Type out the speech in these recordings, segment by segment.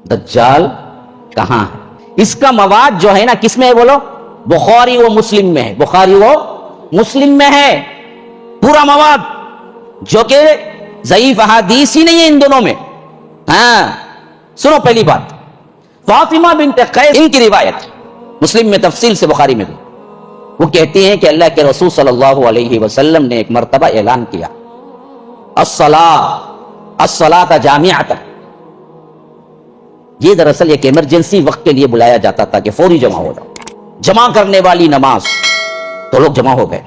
دجال کہاں ہے؟ اس کا مواد جو ہے نا کس میں ہے بولو؟ بخاری و مسلم میں ہے، بخاری و مسلم میں ہے پورا مواد، جو کہ ضعیف احادیث ہی نہیں ہے ان دونوں میں۔ ہاں سنو، پہلی بات فاطمہ بنت قیس ان کی روایت مسلم میں تفصیل سے، بخاری میں بھی، وہ کہتی ہیں کہ اللہ کے رسول صلی اللہ علیہ وسلم نے ایک مرتبہ اعلان کیا الصلاۃ جامعۃ۔ یہ دراصل ایک ایمرجنسی وقت کے لیے بلایا جاتا تھا کہ فوری جمع ہو جاؤ، جمع کرنے والی نماز۔ تو لوگ جمع ہو گئے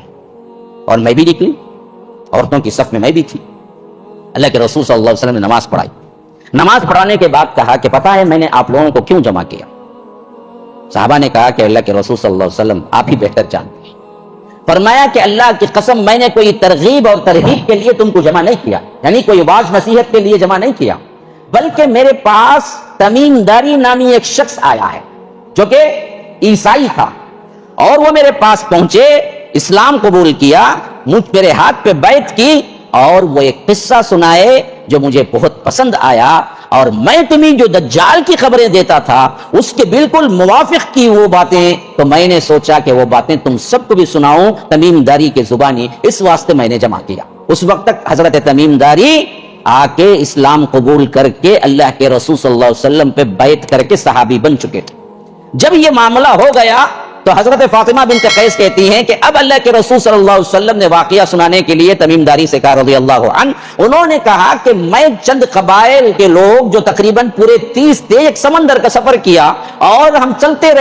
اور میں بھی نکلی، عورتوں کی صف میں میں بھی تھی۔ اللہ کے رسول صلی اللہ علیہ وسلم نے نماز پڑھائی۔ نماز پڑھانے کے بعد کہا کہ پتہ ہے میں نے آپ لوگوں کو کیوں جمع کیا؟ صحابہ نے کہا کہ اللہ کے رسول صلی اللہ علیہ وسلم آپ ہی بہتر جانتے ہیں۔ فرمایا کہ اللہ کی قسم میں نے کوئی ترغیب اور ترہیب کے لیے تم کو جمع نہیں کیا، یعنی کوئی واعظ نصیحت کے لیے جمع نہیں کیا، بلکہ میرے پاس تمیم داری نامی ایک شخص آیا ہے جو کہ عیسائی تھا، اور وہ میرے پاس پہنچے، اسلام قبول کیا، میرے ہاتھ پہ بیعت کی، اور وہ ایک قصہ سنائے جو مجھے بہت پسند آیا، اور میں تمہیں جو دجال کی خبریں دیتا تھا اس کے بالکل موافق کی وہ باتیں، تو میں نے سوچا کہ وہ باتیں تم سب کو بھی سناؤں تمیم داری کے زبانی، اس واسطے میں نے جمع کیا۔ اس وقت تک حضرت تمیم داری آ کے اسلام قبول کر کے اللہ کے رسول صلی اللہ علیہ وسلم پہ بیعت کر کے صحابی بن چکے تھے۔ جب یہ معاملہ ہو گیا تو حضرت فاطمہ بنت قیس کہتی ہیں کہ اب اللہ کے رسول صلی اللہ علیہ وسلم نے واقعہ سنانے کے لیے تمیم داری سے کہا رضی اللہ عنہ، انہوں نے کہا کہ میں چند قبائل کے لوگ جو تقریباً پورے 30 تھے، ایک سمندر کا سفر کیا اور ہم چلتے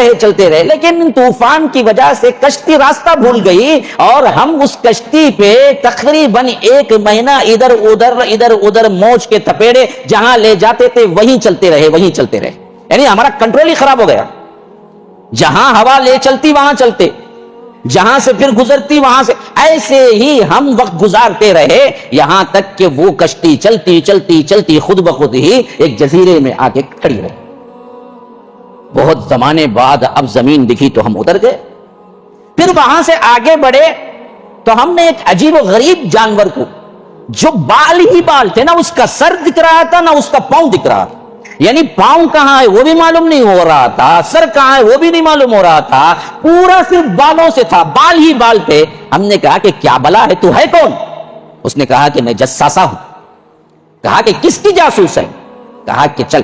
رہے، لیکن طوفان کی وجہ سے کشتی راستہ بھول گئی، اور ہم اس کشتی پہ تقریباً 1 مہینہ ادھر ادھر موج کے تھپیڑے جہاں لے جاتے تھے وہیں چلتے رہے، یعنی ہمارا کنٹرول ہی خراب ہو گیا۔ جہاں ہوا لے چلتی وہاں چلتے، جہاں سے پھر گزرتی وہاں سے، ایسے ہی ہم وقت گزارتے رہے، یہاں تک کہ وہ کشتی چلتی خود بخود ہی ایک جزیرے میں آ کے کھڑی رہی۔ بہت زمانے بعد اب زمین دکھی تو ہم اتر گئے، پھر وہاں سے آگے بڑھے تو ہم نے ایک عجیب و غریب جانور کو، جو بال ہی بال تھے، نہ اس کا سر دکھ رہا تھا نہ اس کا پاؤں دکھ رہا تھا، یعنی پاؤں کہاں ہے وہ بھی معلوم نہیں ہو رہا تھا، سر کہاں ہے وہ بھی نہیں معلوم ہو رہا تھا، پورا صرف بالوں سے تھا، بال ہی بال تھے۔ ہم نے کہا کہ کیا بلا ہے، تو ہے کون؟ اس نے کہا کہ میں جساسا ہوں۔ کہا کہ کس کی جاسوس ہے؟ کہا کہ چل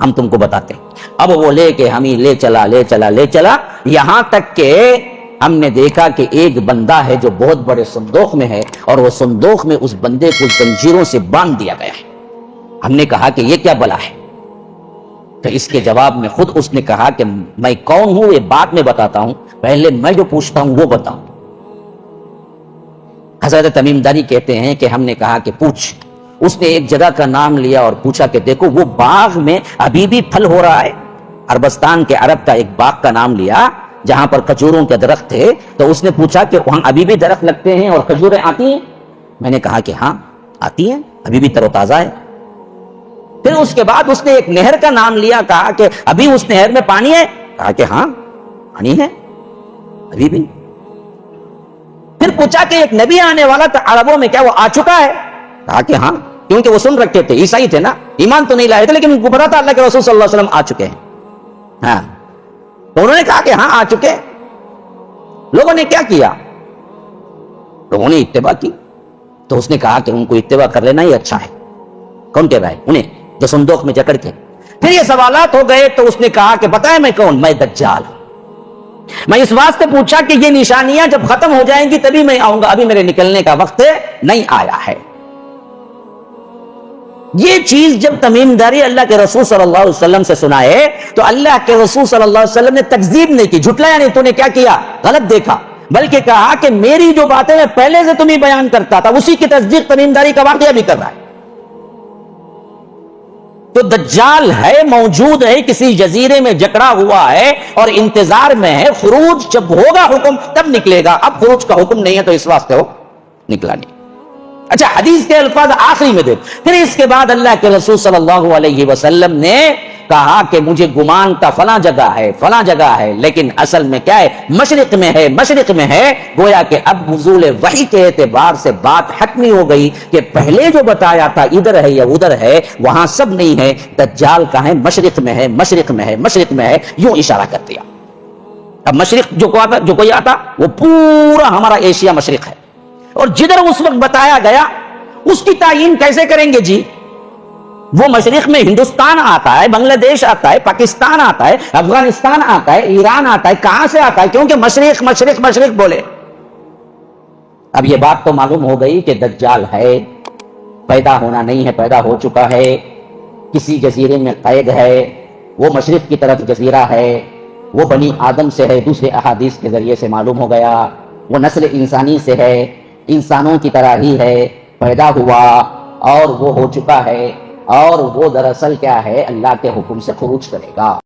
ہم تم کو بتاتے ہیں۔ اب وہ لے کے ہمیں لے چلا یہاں تک کہ ہم نے دیکھا کہ ایک بندہ ہے جو بہت بڑے صندوق میں ہے، اور وہ صندوق میں اس بندے کو زنجیروں سے باندھ دیا گیا ہے۔ ہم نے کہا کہ یہ کیا بلا ہے؟ تو اس کے جواب میں خود اس نے کہا کہ میں کون ہوں یہ بعد میں بتاتا ہوں، پہلے میں جو پوچھتا ہوں وہ بتاؤں۔ حضرت تمیم داری کہتے ہیں کہ ہم نے کہا کہ پوچھ۔ اس نے ایک جگہ کا نام لیا اور پوچھا کہ دیکھو وہ باغ میں ابھی بھی پھل ہو رہا ہے۔ عربستان کے عرب کا ایک باغ کا نام لیا جہاں پر کھجوروں کے درخت تھے، تو اس نے پوچھا کہ وہاں ابھی بھی درخت لگتے ہیں اور کھجوریں آتی ہیں؟ میں نے کہا کہ ہاں آتی ہیں، ابھی بھی تر و تازہ ہے۔ پھر اس کے بعد اس نے ایک نہر کا نام لیا، کہا کہ ابھی اس نہر میں پانی ہے؟ کہا کہ ہاں پانی ہے ابھی بھی۔ پھر پوچھا کہ ایک نبی آنے والا تھا عربوں میں، کیا وہ آ چکا ہے؟ کہا کہ ہاں، کیونکہ وہ سن رکھے تھے، عیسائی تھے نا، ایمان تو نہیں لائے تھے، لیکن ان کو پتا تھا اللہ کے رسول صلی اللہ علیہ وسلم آ چکے ہیں۔ ہاں تو انہوں نے کہا کہ ہاں آ چکے۔ لوگوں نے کیا کیا؟ لوگوں نے اتباع کی۔ تو اس نے کہا کہ ان کو اتباع کر لینا ہی اچھا ہے۔ کون کہہ رہا ہے؟ انہیں جو صندوق میں جکڑ کے۔ پھر یہ سوالات ہو گئے تو اس نے کہا کہ پتہ ہے میں کون؟ میں دجال ہوں۔ میں اس واسطے پوچھا کہ یہ نشانیاں جب ختم ہو جائیں گی تبھی میں آؤں گا، ابھی میرے نکلنے کا وقت نہیں آیا ہے۔ یہ چیز جب تمیم داری اللہ کے رسول صلی اللہ علیہ وسلم سے سنائے تو اللہ کے رسول صلی اللہ علیہ وسلم نے تکذیب نہیں کی، جھٹلایا نہیں، تو نے کیا کیا؟ غلط دیکھا، بلکہ کہا کہ میری جو باتیں میں پہلے سے تمہیں بیان کرتا تھا اسی کی تصدیق تمیم داری کا واقعہ بھی کر رہا ہے۔ تو دجال ہے، موجود ہے، کسی جزیرے میں جکڑا ہوا ہے اور انتظار میں ہے، خروج جب ہوگا حکم تب نکلے گا، اب خروج کا حکم نہیں ہے تو اس واسطے وہ نکلا نہیں۔ اچھا حدیث کے الفاظ آخری میں دیکھ، پھر اس کے بعد اللہ کے رسول صلی اللہ علیہ وسلم نے کہا کہ مجھے گمان تھا فلاں جگہ ہے فلاں جگہ ہے، لیکن اصل میں کیا ہے؟ مشرق میں ہے، مشرق میں ہے۔ گویا کہ اب نزول وحی کے اعتبار سے بات حتمی ہو گئی کہ پہلے جو بتایا تھا ادھر ہے یا ادھر ہے، وہاں سب نہیں ہے، دجال کہاں ہے؟ مشرق میں ہے، مشرق میں ہے، مشرق میں ہے، یوں اشارہ کر دیا۔ اب مشرق جو کوئی آتا وہ پورا ہمارا ایشیا مشرق ہے، اور جدھر اس وقت بتایا گیا اس کی تعین کیسے کریں گے جی؟ وہ مشرق میں ہندوستان آتا ہے، بنگلہ دیش آتا ہے، پاکستان آتا ہے، افغانستان آتا ہے، ایران آتا ہے، کہاں سے آتا ہے؟ کیونکہ مشرق مشرق مشرق بولے۔ اب یہ بات تو معلوم ہو گئی کہ دجال ہے، پیدا ہونا نہیں ہے، پیدا ہو چکا ہے، کسی جزیرے میں قید ہے، وہ مشرق کی طرف جزیرہ ہے، وہ بنی آدم سے ہے، دوسرے احادیث کے ذریعے سے معلوم ہو گیا، وہ نسل انسانی سے ہے، انسانوں کی طرح ہی ہے، پیدا ہوا اور وہ ہو چکا ہے، اور وہ دراصل کیا ہے؟ اللہ کے حکم سے خروج کرے گا۔